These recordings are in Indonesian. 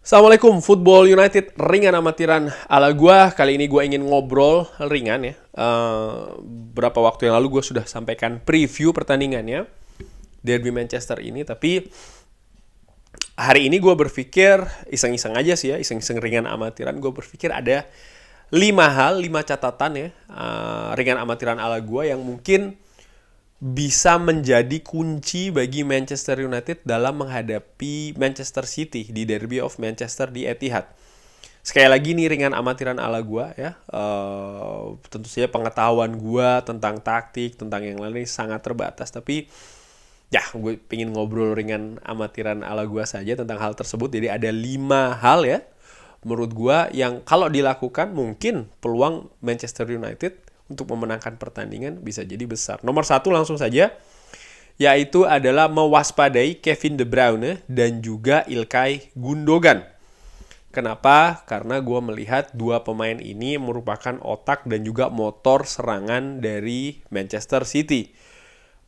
Assalamualaikum, Football United ringan amatiran ala gua. Kali ini gua ingin ngobrol ringan ya. Berapa waktu yang lalu gua sudah sampaikan preview pertandingannya Derby Manchester ini. Tapi hari ini gua berpikir, iseng-iseng aja sih ya, iseng-iseng ringan amatiran. Gua berpikir ada 5 catatan ya, ringan amatiran ala gua yang mungkin bisa menjadi kunci bagi Manchester United dalam menghadapi Manchester City di Derby of Manchester di Etihad. Sekali lagi nih ringan amatiran ala gue ya. Tentu saja pengetahuan gue tentang taktik, tentang yang lain ini sangat terbatas. Tapi ya gue pengen ngobrol ringan amatiran ala gue saja tentang hal tersebut. Jadi ada 5 hal ya menurut gue yang kalau dilakukan mungkin peluang Manchester United untuk memenangkan pertandingan bisa jadi besar. Nomor 1 langsung saja, yaitu adalah mewaspadai Kevin De Bruyne dan juga Ilkay Gundogan. Kenapa? Karena gue melihat dua pemain ini merupakan otak dan juga motor serangan dari Manchester City.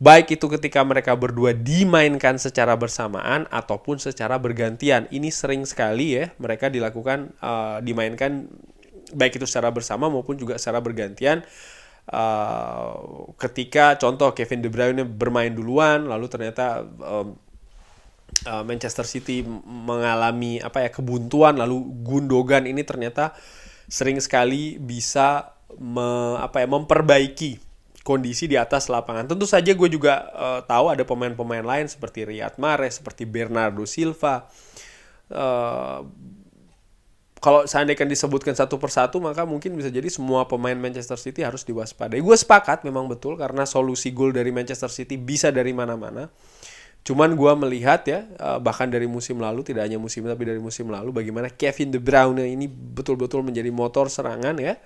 Baik itu ketika mereka berdua dimainkan secara bersamaan ataupun secara bergantian. Ini sering sekali ya mereka dimainkan baik itu secara bersama maupun juga secara bergantian. Ketika contoh Kevin De Bruyne bermain duluan, lalu ternyata Manchester City mengalami kebuntuan, lalu Gundogan ini ternyata sering sekali bisa memperbaiki kondisi di atas lapangan. Tentu saja gue juga tahu ada pemain-pemain lain seperti Riyad Mahrez, seperti Bernardo Silva. Kalau seandainya disebutkan satu persatu, maka mungkin bisa jadi semua pemain Manchester City harus diwaspadai. Gue sepakat memang betul, karena solusi gol dari Manchester City bisa dari mana-mana. Cuman gue melihat ya, bahkan dari musim lalu, tidak hanya musim tapi dari musim lalu, bagaimana Kevin De Bruyne ini betul-betul menjadi motor serangan ya,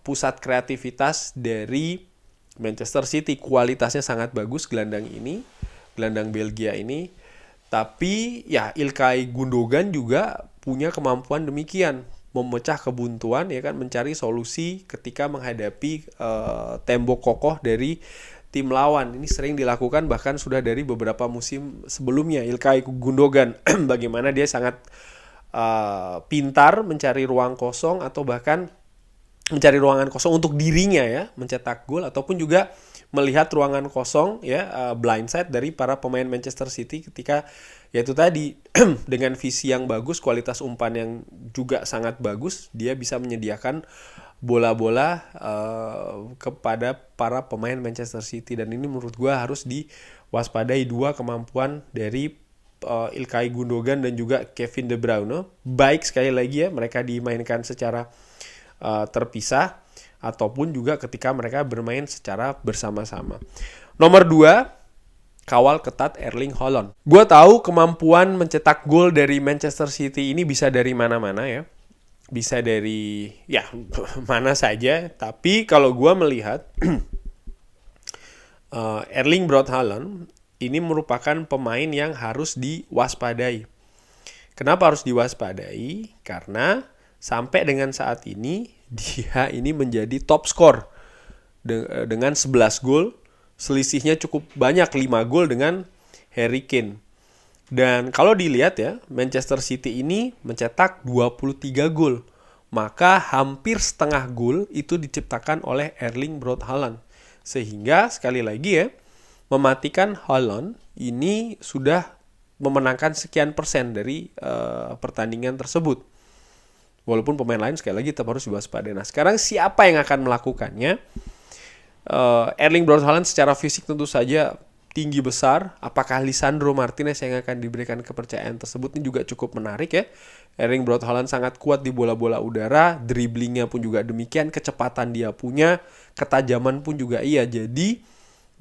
pusat kreativitas dari Manchester City. Kualitasnya sangat bagus gelandang Belgia ini. Tapi ya Ilkay Gundogan juga punya kemampuan demikian, memecah kebuntuan ya kan, mencari solusi ketika menghadapi tembok kokoh dari tim lawan. Ini sering dilakukan bahkan sudah dari beberapa musim sebelumnya. Ilkay Gundogan bagaimana dia sangat pintar mencari ruang kosong atau bahkan mencari ruangan kosong untuk dirinya ya, mencetak gol ataupun juga melihat ruangan kosong ya, blindside dari para pemain Manchester City ketika yaitu tadi dengan visi yang bagus, kualitas umpan yang juga sangat bagus, dia bisa menyediakan bola-bola kepada para pemain Manchester City. Dan ini menurut gue harus diwaspadai dua kemampuan dari Ilkay Gundogan dan juga Kevin De Bruyne. Baik sekali lagi ya mereka dimainkan secara terpisah ataupun juga ketika mereka bermain secara bersama-sama. Nomor 2, kawal ketat Erling Haaland. Gue tahu kemampuan mencetak gol dari Manchester City ini bisa dari mana-mana ya. Bisa dari ya mana saja. Tapi kalau gue melihat Erling Braut Haaland ini merupakan pemain yang harus diwaspadai. Kenapa harus diwaspadai? Karena sampai dengan saat ini dia ini menjadi top skor dengan 11 gol. Selisihnya cukup banyak, 5 gol dengan Harry Kane. Dan kalau dilihat ya, Manchester City ini mencetak 23 gol. Maka hampir setengah gol itu diciptakan oleh Erling Braut Haaland. Sehingga sekali lagi ya, mematikan Haaland ini sudah memenangkan sekian persen dari pertandingan tersebut. Walaupun pemain lain sekali lagi tetap harus diwaspadai. Nah, sekarang siapa yang akan melakukannya? Erling Braut Haaland secara fisik tentu saja tinggi besar. Apakah Lisandro Martinez yang akan diberikan kepercayaan tersebut? Ini juga cukup menarik ya. Erling Braut Haaland sangat kuat di bola-bola udara, dribblingnya pun juga demikian, kecepatan dia punya, ketajaman pun juga iya. Jadi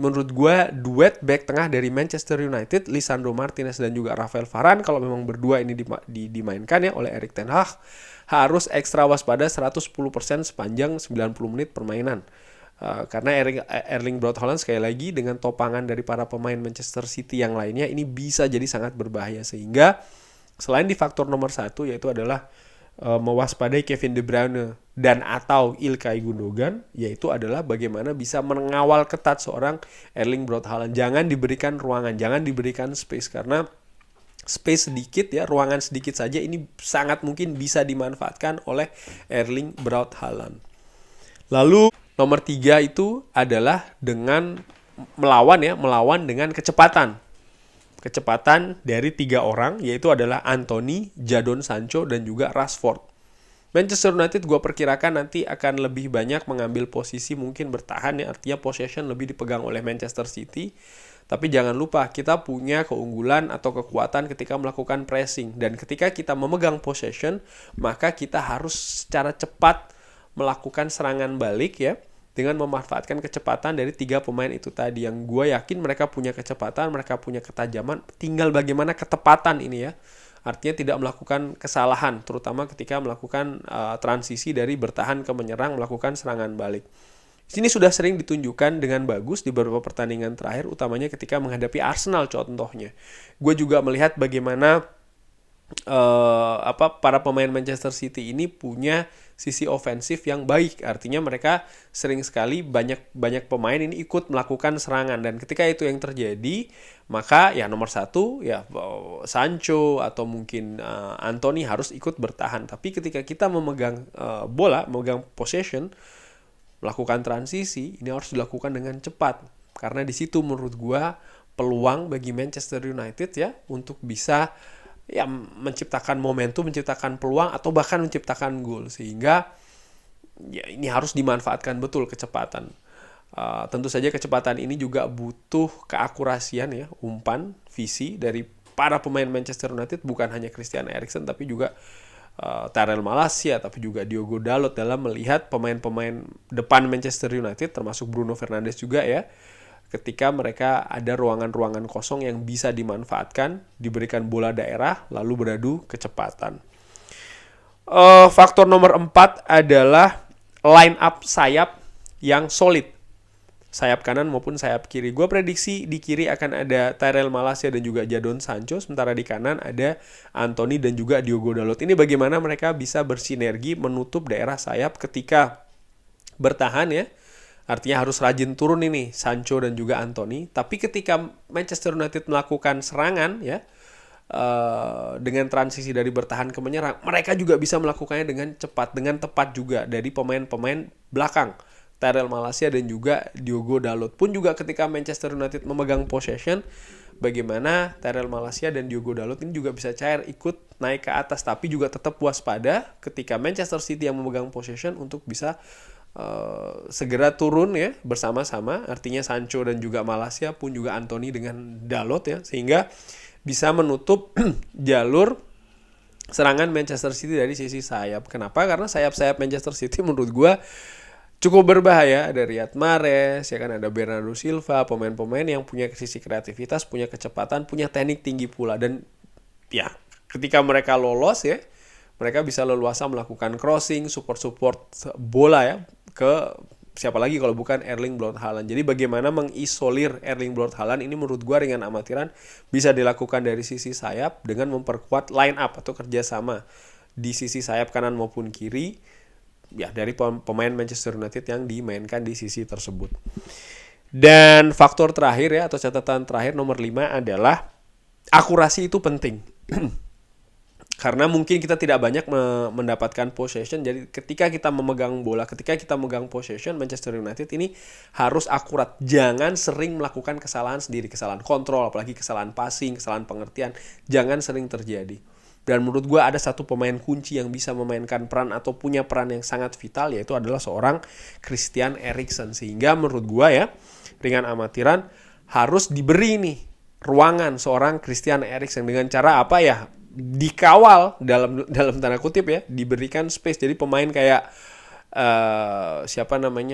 menurut gue duet back tengah dari Manchester United, Lisandro Martinez dan juga Rafael Varane, kalau memang berdua ini dimainkan ya oleh Erik ten Hag, harus ekstra waspada 110% sepanjang 90 menit permainan. Karena Erling Braut Haaland sekali lagi dengan topangan dari para pemain Manchester City yang lainnya ini bisa jadi sangat berbahaya. Sehingga selain di faktor nomor 1 yaitu adalah mewaspadai Kevin De Bruyne dan atau Ilkay Gundogan, yaitu adalah bagaimana bisa mengawal ketat seorang Erling Braut Haaland. Jangan diberikan ruangan, jangan diberikan space, karena space sedikit ya, ruangan sedikit saja, ini sangat mungkin bisa dimanfaatkan oleh Erling Braut Haaland. Lalu nomor 3 itu adalah dengan melawan dengan kecepatan. Kecepatan dari 3 orang, yaitu adalah Anthony, Jadon Sancho, dan juga Rashford. Manchester United gue perkirakan nanti akan lebih banyak mengambil posisi, mungkin bertahan ya, artinya possession lebih dipegang oleh Manchester City. Tapi jangan lupa kita punya keunggulan atau kekuatan ketika melakukan pressing. Dan ketika kita memegang possession, maka kita harus secara cepat melakukan serangan balik ya, dengan memanfaatkan kecepatan dari 3 pemain itu tadi, yang gue yakin mereka punya kecepatan, mereka punya ketajaman, tinggal bagaimana ketepatan ini ya. Artinya tidak melakukan kesalahan, terutama ketika melakukan transisi dari bertahan ke menyerang, melakukan serangan balik. Sini sudah sering ditunjukkan dengan bagus di beberapa pertandingan terakhir, utamanya ketika menghadapi Arsenal contohnya. Gue juga melihat bagaimana para pemain Manchester City ini punya sisi ofensif yang baik, artinya mereka sering sekali banyak pemain ini ikut melakukan serangan, dan ketika itu yang terjadi, maka ya nomor 1 ya Sancho atau mungkin Anthony harus ikut bertahan. Tapi ketika kita memegang bola, memegang possession, melakukan transisi, ini harus dilakukan dengan cepat, karena di situ menurut gua peluang bagi Manchester United ya untuk bisa ya menciptakan momentum, menciptakan peluang, atau bahkan menciptakan gol. Sehingga ya ini harus dimanfaatkan betul kecepatan. Tentu saja kecepatan ini juga butuh keakurasian ya, umpan, visi dari para pemain Manchester United, bukan hanya Christian Eriksen tapi juga Tyrell Malacia, tapi juga Diogo Dalot dalam melihat pemain-pemain depan Manchester United, termasuk Bruno Fernandes juga ya. Ketika mereka ada ruangan-ruangan kosong yang bisa dimanfaatkan, diberikan bola daerah, lalu beradu kecepatan. Faktor nomor 4 adalah line up sayap yang solid, sayap kanan maupun sayap kiri. Gue prediksi di kiri akan ada Tyrell Malacia dan juga Jadon Sancho, sementara di kanan ada Anthony dan juga Diogo Dalot. Ini bagaimana mereka bisa bersinergi menutup daerah sayap ketika bertahan ya. Artinya harus rajin turun ini Sancho dan juga Anthony. Tapi ketika Manchester United melakukan serangan ya, dengan transisi dari bertahan ke menyerang, mereka juga bisa melakukannya dengan cepat, dengan tepat juga dari pemain-pemain belakang, Tyrell Malacia dan juga Diogo Dalot. Pun juga ketika Manchester United memegang possession, bagaimana Tyrell Malacia dan Diogo Dalot ini juga bisa cair, ikut naik ke atas, tapi juga tetap waspada ketika Manchester City yang memegang possession untuk bisa segera turun ya bersama-sama, artinya Sancho dan juga Malacia, pun juga Anthony dengan Dalot ya, sehingga bisa menutup jalur serangan Manchester City dari sisi sayap. Kenapa? Karena sayap-sayap Manchester City menurut gue cukup berbahaya. Ada Riyad Mahrez, ya kan, ada Bernardo Silva, pemain-pemain yang punya sisi kreativitas, punya kecepatan, punya teknik tinggi pula, dan ya ketika mereka lolos ya, mereka bisa leluasa melakukan crossing, support bola ya ke siapa lagi kalau bukan Erling Braut Haaland. Jadi bagaimana mengisolir Erling Braut Haaland ini menurut gue ringan amatiran bisa dilakukan dari sisi sayap dengan memperkuat line up atau kerjasama di sisi sayap kanan maupun kiri ya dari pemain Manchester United yang dimainkan di sisi tersebut. Dan faktor terakhir ya, atau catatan terakhir nomor 5 adalah akurasi itu penting. Karena mungkin kita tidak banyak mendapatkan possession. Jadi ketika kita memegang bola, ketika kita memegang possession, Manchester United ini harus akurat. Jangan sering melakukan kesalahan sendiri, kesalahan kontrol, apalagi kesalahan passing, kesalahan pengertian. Jangan sering terjadi. Dan menurut gue ada satu pemain kunci yang bisa memainkan peran atau punya peran yang sangat vital, yaitu adalah seorang Christian Eriksen. Sehingga menurut gue ya, ringan amatiran harus diberi nih ruangan seorang Christian Eriksen dengan cara apa ya? Dikawal dalam tanda kutip ya, diberikan space. Jadi pemain kayak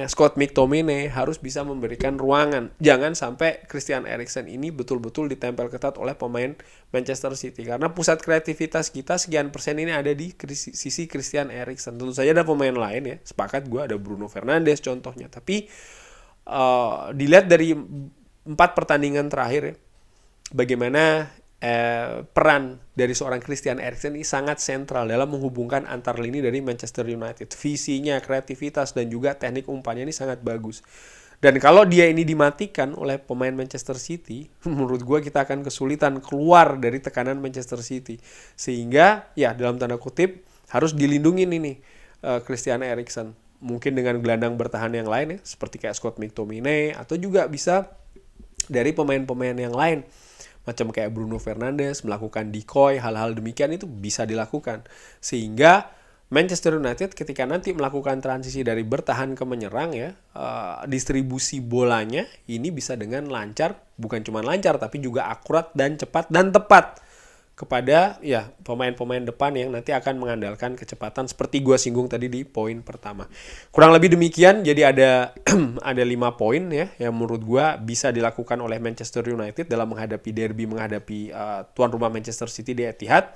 Scott McTominay harus bisa memberikan ruangan. Jangan sampai Christian Eriksen ini betul-betul ditempel ketat oleh pemain Manchester City, karena pusat kreativitas kita sekian persen ini ada di sisi Christian Eriksen. Tentu saja ada pemain lain ya, sepakat gue, ada Bruno Fernandes contohnya, tapi dilihat dari 4 pertandingan terakhir ya, bagaimana peran dari seorang Christian Eriksen ini sangat sentral dalam menghubungkan antar lini dari Manchester United. Visinya, kreativitas, dan juga teknik umpannya ini sangat bagus. Dan kalau dia ini dimatikan oleh pemain Manchester City, menurut gue kita akan kesulitan keluar dari tekanan Manchester City. Sehingga ya dalam tanda kutip harus dilindungin ini Christian Eriksen. Mungkin dengan gelandang bertahan yang lain ya, seperti kayak Scott McTominay, atau juga bisa dari pemain-pemain yang lain. Macam kayak Bruno Fernandes, melakukan decoy, hal-hal demikian itu bisa dilakukan. Sehingga Manchester United ketika nanti melakukan transisi dari bertahan ke menyerang ya, distribusi bolanya ini bisa dengan lancar, bukan cuma lancar tapi juga akurat dan cepat dan tepat kepada ya pemain-pemain depan yang nanti akan mengandalkan kecepatan seperti gue singgung tadi di poin pertama. Kurang lebih demikian, jadi ada ada 5 poin ya yang menurut gue bisa dilakukan oleh Manchester United dalam menghadapi derby, menghadapi tuan rumah Manchester City di Etihad.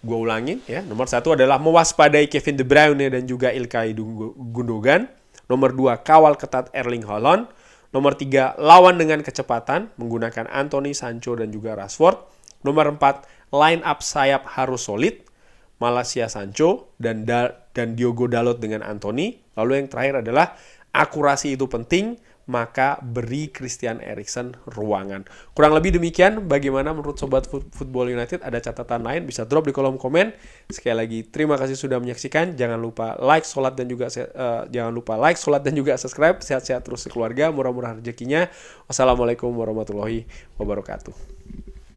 Gue ulangin ya. Nomor 1 adalah mewaspadai Kevin De Bruyne dan juga Ilkay Gundogan. Nomor 2, kawal ketat Erling Haaland. Nomor 3, lawan dengan kecepatan menggunakan Anthony, Sancho dan juga Rashford. Nomor 4, line up sayap harus solid. Malacia Sancho dan Diogo Dalot dengan Anthony. Lalu yang terakhir adalah akurasi itu penting, maka beri Christian Eriksen ruangan. Kurang lebih demikian. Bagaimana menurut Sobat Football United? Ada catatan lain? Bisa drop di kolom komen. Sekali lagi terima kasih sudah menyaksikan. Jangan lupa like, sholat dan juga subscribe. Sehat-sehat terus keluarga. Murah-murah rezekinya. Wassalamualaikum warahmatullahi wabarakatuh.